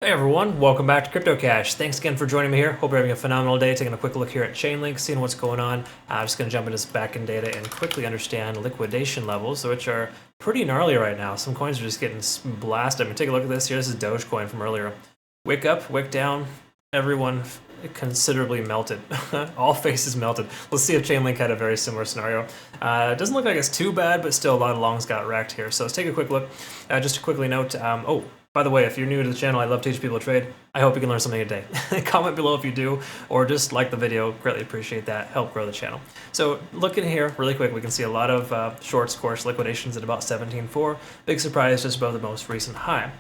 Hey everyone, welcome back to Crypto Cash. Thanks again for joining me here. Hope you're having a phenomenal day. Taking a quick look here at Chainlink, seeing what's going on. I'm just going to jump into this backend data and quickly understand liquidation levels, which are pretty gnarly right now. Some coins are just getting blasted. I mean, take a look at this here. This is Dogecoin from earlier. Wick up, wick down. Everyone considerably melted. All faces melted. Let's see if Chainlink had a very similar scenario. It doesn't look like it's too bad, but still a lot of longs got wrecked here. So let's take a quick look. Just to quickly note, by the way, if you're new to the channel, I love teaching people to trade. I hope you can learn something today. Comment below if you do, or just like the video. Greatly appreciate that. Help grow the channel. So looking here really quick, we can see a lot of shorts course liquidations at about 17.4. Big surprise, just above the most recent high.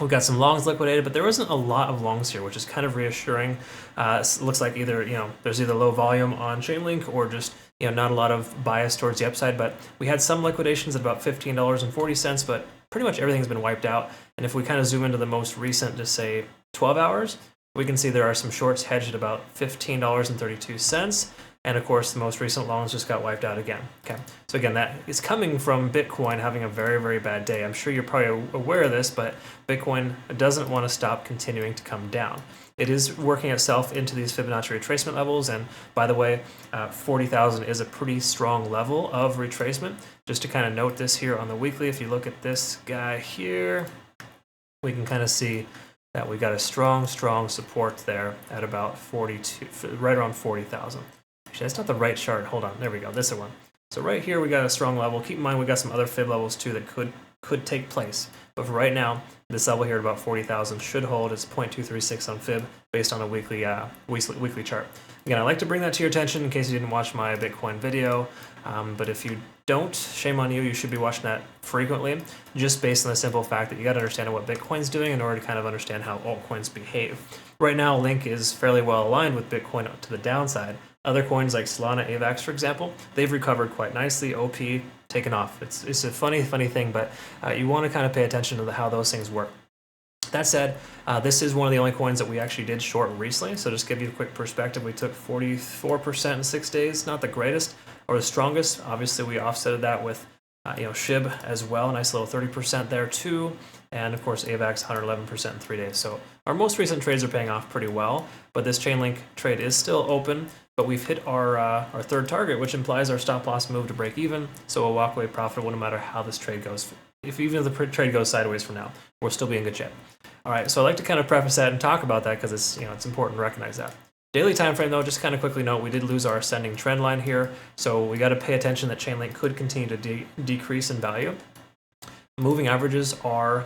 We've got some longs liquidated, but there wasn't a lot of longs here, which is kind of reassuring. It looks like there's either low volume on Chainlink or just not a lot of bias towards the upside. But we had some liquidations at about $15.40, but pretty much everything's been wiped out. And if we kind of zoom into the most recent, just say 12 hours, we can see there are some shorts hedged at about $15.32. And of course, the most recent longs just got wiped out again. Okay, so again, that is coming from Bitcoin having a very, very bad day. I'm sure you're probably aware of this, but Bitcoin doesn't want to stop continuing to come down. It is working itself into these Fibonacci retracement levels. And by the way, 40,000 is a pretty strong level of retracement. Just to kind of note this here on the weekly, if you look at this guy here, we can kind of see that we got a strong support there at about 42, right around 40,000. Actually, that's not the right chart. Hold on, there we go. This is one. So right here, we got a strong level. Keep in mind, we got some other fib levels too that could take place. But for right now, this level here at about 40,000 should hold. It's 0.236 on fib based on a weekly chart. Again, I like to bring that to your attention in case you didn't watch my Bitcoin video. But if you don't, shame on you. You should be watching that frequently, just based on the simple fact that you got to understand what Bitcoin's doing in order to kind of understand how altcoins behave. Right now, Link is fairly well aligned with Bitcoin to the downside. Other coins like Solana, AVAX, for example, they've recovered quite nicely. OP taken off. It's a funny thing, but you want to kind of pay attention to how those things work. That said, this is one of the only coins that we actually did short recently. So just give you a quick perspective, we took 44% in 6 days. Not the greatest or the strongest. Obviously, we offsetted that with SHIB as well. Nice little 30% there too. And of course, AVAX 111% in 3 days. So our most recent trades are paying off pretty well. But this Chainlink trade is still open. But we've hit our third target, which implies our stop loss move to break even. So we'll walk away profitable no matter how this trade goes. Even if the trade goes sideways from now, we'll still be in good shape. All right, so I like to kind of preface that and talk about that because it's important to recognize that. Daily time frame though, just kind of quickly note, we did lose our ascending trend line here, so we got to pay attention that Chainlink could continue to decrease in value. Moving averages are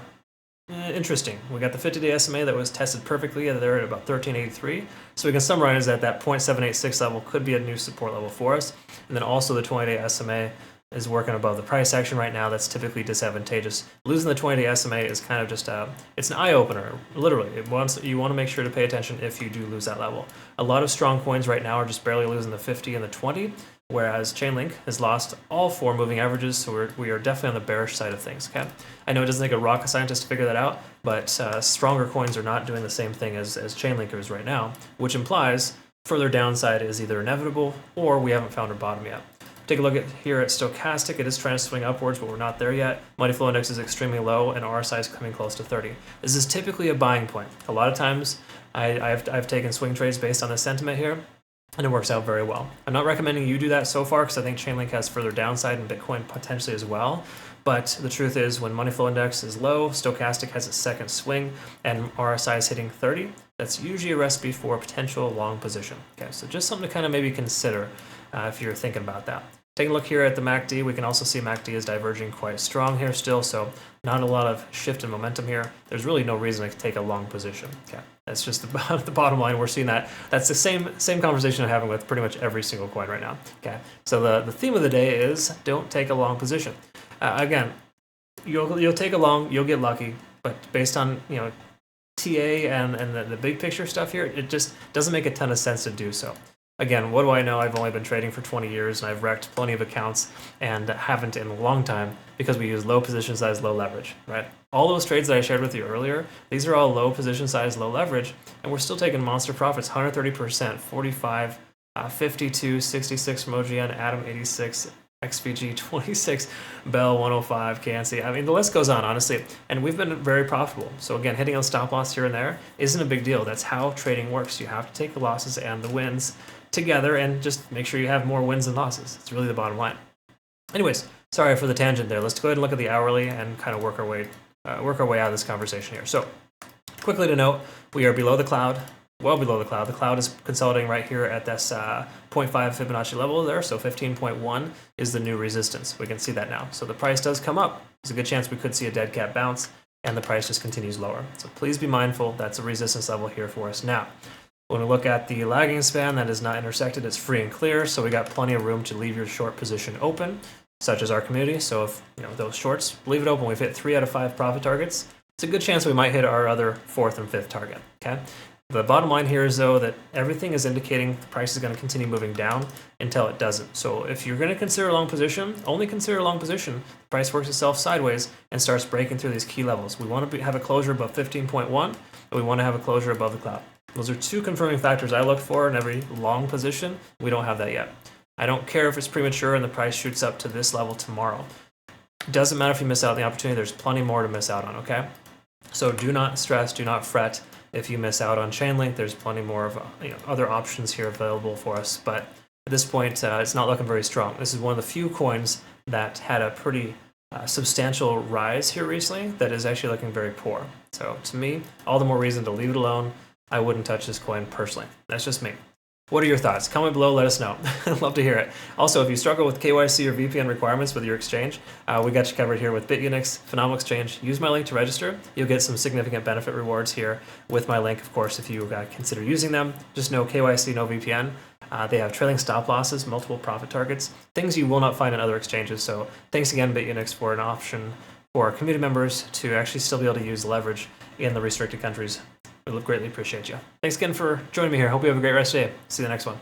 interesting. We got the 50-day SMA that was tested perfectly there at about 1383. So we can summarize that 0.786 level could be a new support level for us. And then also the 20-day SMA is working above the price action right now. That's typically disadvantageous. Losing the 20-day SMA is kind of just it's an eye-opener, literally. You want to make sure to pay attention if you do lose that level. A lot of strong coins right now are just barely losing the 50 and the 20, whereas Chainlink has lost all 4 moving averages, so we are definitely on the bearish side of things. Okay, I know it doesn't take a rocket scientist to figure that out, but stronger coins are not doing the same thing as Chainlink is right now, which implies further downside is either inevitable or we haven't found a bottom yet. Take a look at here at Stochastic. It is trying to swing upwards, but we're not there yet. Money flow index is extremely low, and RSI is coming close to 30. This is typically a buying point. A lot of times, I've taken swing trades based on the sentiment here, and it works out very well. I'm not recommending you do that so far because I think Chainlink has further downside and Bitcoin potentially as well. But the truth is, when money flow index is low, Stochastic has a second swing, and RSI is hitting 30. That's usually a recipe for a potential long position. Okay, so just something to kind of maybe consider if you're thinking about that. Taking a look here at the MACD, we can also see MACD is diverging quite strong here still, so not a lot of shift in momentum here. There's really no reason to take a long position. Okay, that's just the bottom line. We're seeing that. That's the same conversation I'm having with pretty much every single coin right now. Okay, so the theme of the day is don't take a long position. Again, you'll take a long, you'll get lucky, but based on TA and the big picture stuff here, it just doesn't make a ton of sense to do so. Again, what do I know? I've only been trading for 20 years, and I've wrecked plenty of accounts and haven't in a long time because we use low position size, low leverage, right? All those trades that I shared with you earlier, these are all low position size, low leverage, and we're still taking monster profits, 130%, 45, 52, 66 from OGN, Atom 86, XVG26, Bell 105, KNC. I mean, the list goes on, honestly. And we've been very profitable. So again, hitting a stop loss here and there isn't a big deal. That's how trading works. You have to take the losses and the wins together and just make sure you have more wins than losses. It's really the bottom line. Anyways, sorry for the tangent there. Let's go ahead and look at the hourly and kind of work our way out of this conversation here. So quickly to note, we are below the cloud. Well below the cloud. The cloud is consolidating right here at this 0.5 Fibonacci level there, so 15.1 is the new resistance. We can see that now. So the price does come up. There's a good chance we could see a dead cat bounce, and the price just continues lower. So please be mindful, that's a resistance level here for us now. When we look at the lagging span, that is not intersected, it's free and clear, so we got plenty of room to leave your short position open, such as our community. So if those shorts, leave it open. We've hit 3 out of 5 profit targets. It's a good chance we might hit our other 4th and 5th target, okay? The bottom line here is, though, that everything is indicating the price is going to continue moving down until it doesn't. So if you're going to consider a long position, only consider a long position. The price works itself sideways and starts breaking through these key levels. We want to have a closure above 15.1, and we want to have a closure above the cloud. Those are 2 confirming factors I look for in every long position. We don't have that yet. I don't care if it's premature and the price shoots up to this level tomorrow. It doesn't matter if you miss out on the opportunity. There's plenty more to miss out on, okay? So do not stress, do not fret. If you miss out on Chainlink, there's plenty more of other options here available for us. But at this point, it's not looking very strong. This is one of the few coins that had a pretty substantial rise here recently that is actually looking very poor. So to me, all the more reason to leave it alone. I wouldn't touch this coin personally. That's just me. What are your thoughts? Comment below, let us know. I'd love to hear it. Also, if you struggle with KYC or VPN requirements with your exchange, we got you covered here with Bitunix, phenomenal exchange. Use my link to register. You'll get some significant benefit rewards here with my link, of course, if you consider using them. Just no KYC, no VPN. They have trailing stop losses, multiple profit targets, things you will not find in other exchanges. So thanks again, Bitunix, for an option for our community members to actually still be able to use leverage in the restricted countries. We greatly appreciate you. Thanks again for joining me here. Hope you have a great rest of the day. See you in the next one.